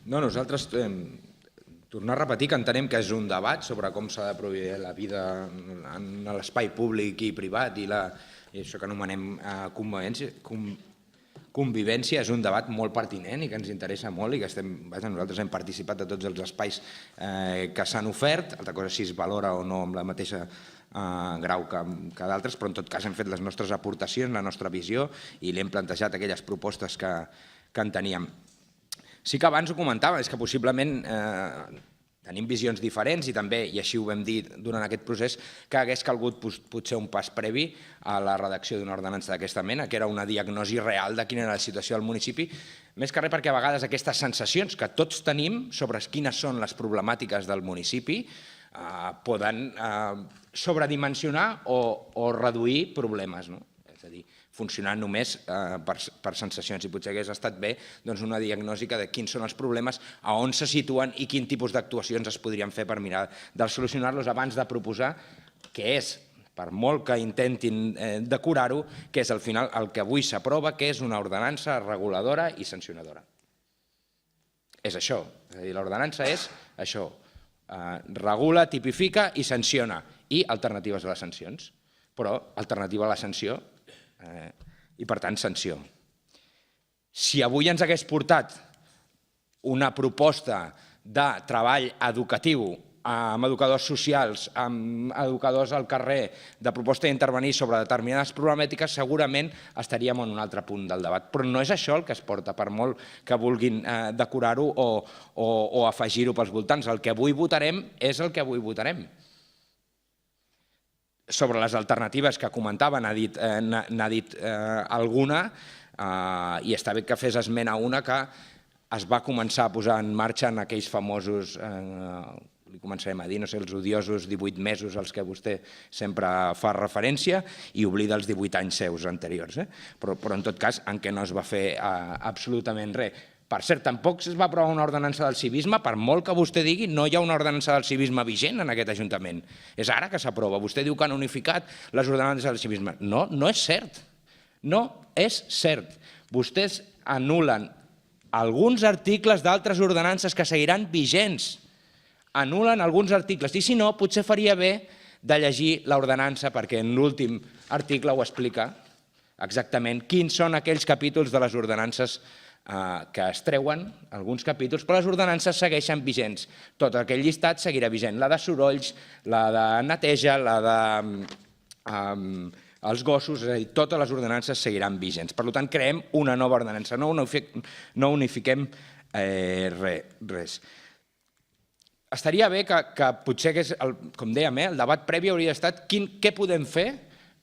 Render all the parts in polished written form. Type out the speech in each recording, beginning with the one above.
No, nosaltres tornar a repetir que entenem que és un debat sobre com s'ha de prohibir la vida en l'espai públic i privat i això que anomenem convivència és un debat molt pertinent i que ens interessa molt i que nosaltres hem participat de tots els espais que s'han ofert, altra cosa si es valora o no amb la mateixa grau que d'altres, però en tot cas hem fet les nostres aportacions, la nostra visió i li hem plantejat aquelles propostes que en teníem. Sí que abans ho comentava, és que possiblement tenim visions diferents i també, i així ho vam dir durant aquest procés, que hagués calgut potser un pas previ a la redacció d'una ordenança d'aquesta mena, que era una diagnosi real de quina era la situació del municipi, més que res perquè a vegades aquestes sensacions que tots tenim sobre quines són les problemàtiques del municipi poden sobredimensionar o reduir problemes, és a dir, funcionar només per sensacions i potser hagués estat bé una diagnosi de quins són els problemes, a on se situen i quin tipus d'actuacions es podrien fer per mirar de solucionar-los abans de proposar, que és, per molt que intentin decorar-ho, que és al final el que avui s'aprova, que és una ordenança reguladora i sancionadora. És això, és a dir, l'ordenança és això, regula, tipifica i sanciona, i alternatives a les sancions, però alternativa a la sanció i per tant sanció. Si avui ens hagués portat una proposta de treball educatiu amb educadors socials, amb educadors al carrer, de proposta d'intervenir sobre determinades problemàtiques, segurament estaríem en un altre punt del debat. Però no és això el que es porta, per molt que vulguin decorar-ho o afegir-ho pels voltants. El que avui votarem és el que avui votarem. Sobre les alternatives que comentava, n'ha dit alguna, i està bé que fes esment a una que es va començar a posar en marxa en aquells famosos, li començarem a dir, no sé, els odiosos 18 mesos als que vostè sempre fa referència i oblida els 18 anys seus anteriors. Però en tot cas en què no es va fer absolutament res. Per cert, tampoc es va aprovar una ordenança del civisme, per molt que vostè digui, no hi ha una ordenança del civisme vigent en aquest Ajuntament. És ara que s'aprova. Vostè diu que han unificat les ordenances del civisme. No, no és cert. No és cert. Vostès anul·len alguns articles d'altres ordenances que seguiran vigents. Anul·len alguns articles. I si no, potser faria bé de llegir l'ordenança, perquè en l'últim article ho explica exactament quins són aquells capítols de les ordenances que es treuen, alguns capítols, però les ordenances segueixen vigents. Tot aquell llistat seguirà vigent. La de sorolls, la de neteja, la dels gossos, és a dir, totes les ordenances seguiran vigents. Per tant, creem una nova ordenança, no unifiquem res. Estaria bé que potser, com dèiem, el debat previ hauria estat què podem fer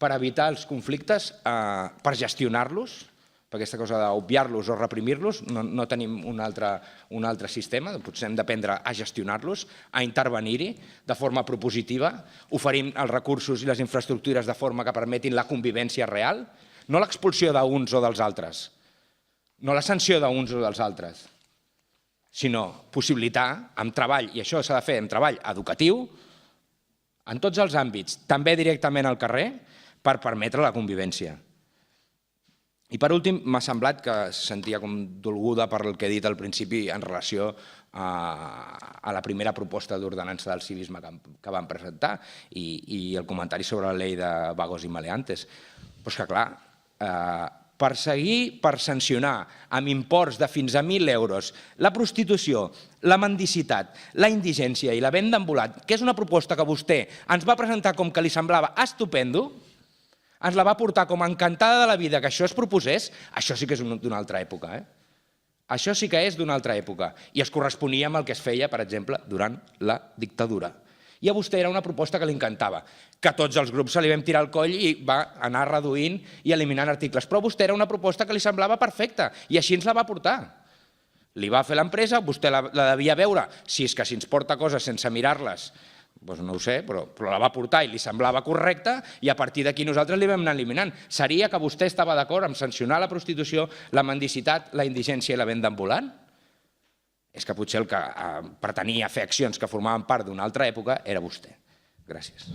per evitar els conflictes, per gestionar-los, per aquesta cosa d'obviar-los o reprimir-los, no tenim un altre sistema, potser hem d'aprendre a gestionar-los, a intervenir-hi de forma propositiva, oferim els recursos i les infraestructures de forma que permetin la convivència real, no l'expulsió d'uns o dels altres, no la sanció d'uns o dels altres, sinó possibilitar amb treball, i això s'ha de fer amb treball educatiu, en tots els àmbits, també directament al carrer, per permetre la convivència. I per últim, m'ha semblat que se sentia com dolguda per el que he dit al principi en relació a la primera proposta d'ordenança del civisme que vam presentar i el comentari sobre la llei de vagos i maleantes. Però és que, clar, perseguir per sancionar amb imports de fins a 1.000 euros la prostitució, la mendicitat, la indigència i la venda ambulant, que és una proposta que vostè ens va presentar com que li semblava estupendo, ens la va portar com encantada de la vida que això es proposés, això sí que és d'una altra època. Això sí que és d'una altra època. I es corresponia amb el que es feia, per exemple, durant la dictadura. I a vostè era una proposta que li encantava, que tots els grups se li vam tirar al coll i va anar reduint i eliminant articles. Però a vostè era una proposta que li semblava perfecta i així ens la va portar. Li va fer l'empresa, vostè la devia veure, si és que si ens porta coses sense mirar-les, doncs no ho sé, però la va portar i li semblava correcta i a partir d'aquí nosaltres li vam anar eliminant. Seria que vostè estava d'acord amb sancionar la prostitució, la mendicitat, la indigència i la venda ambulant? És que potser el que pretenia fer accions que formaven part d'una altra època era vostè. Gràcies.